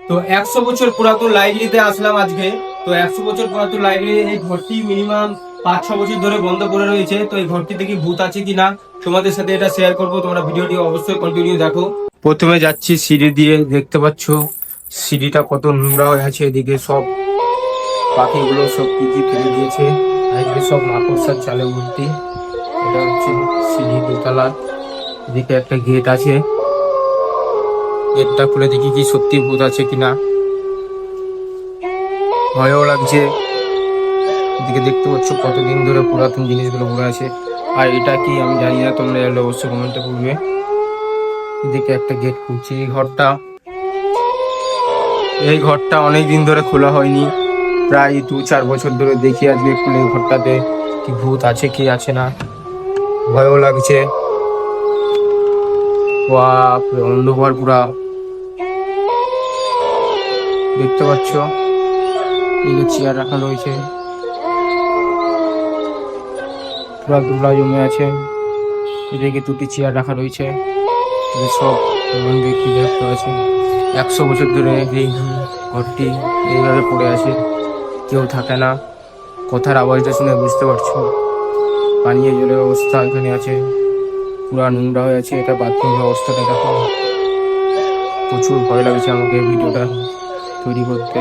তো 100 বছর পুরাতন লাইব্রেরিতে আসলাম আজকে। তো 100 বছর পুরাতন লাইব্রেরি, এই ঘরটি মিনিমাম 5-6 বছর ধরে বন্ধ করে রয়েছে। তো এই ঘরটিতে কি ভূত আছে কিনা তোমাদের সাথে এটা শেয়ার করবো, তোমরা ভিডিওটি অবশ্যই কন্টিনিউ দেখো। প্রথমে যাচ্ছি সিঁড়ি দিয়ে, দেখতে পাচ্ছ সিঁড়িটা কত নোংরা হয়ে আছে। এদিকে সব পাখিগুলো সব কি ফেলে দিয়েছে, আর এদিকে সব মাকড়সার চালে ভর্তি। এটা হচ্ছে সিঁড়ি, দোতলা। এদিকে একটা গেট আছে, গেটটা খুলে দেখি কি সত্যি ভূত আছে কিনা। ভয়ও লাগছে। এদিকে দেখতে পাচ্ছ কতদিন ধরে পুরাতন জিনিসগুলো পড়ে আছে। আর এটা কি আমি জানি না, তোমরা জানলে অবশ্যই কমেন্টে করবে। এদিকে একটা গেট খুলছে। এই ঘরটা অনেক দিন ধরে খোলা হয়নি, প্রায় 2-4 বছর ধরে দেখি আজকে খুলে। এই ঘরটাতে কি ভূত আছে কি আছে না, ভয়ও লাগছে। বাপরে, অন্ধকার পুরা। দেখতে পাচ্ছ এই যে চেয়ার রাখা রয়েছে, পুরা ধুলা জমে আছে। এদিকে 2টি চেয়ার রাখা রয়েছে, এদের সব ব্যক্তি দেখতে আছে। 100 বছর ধরে এই ঘরটি এইভাবে পড়ে আছে, কেউ থাকে না। কথার আওয়াজটা শুনে বুঝতে পারছো পানীয় জলের অবস্থা এখানে আছে, পুরা নোংরা হয়ে আছে। এটা বাথরুমের অবস্থাটা দেখো। প্রচুর ভয় লাগছে আমাকে ভিডিওটা তৈরি করতে।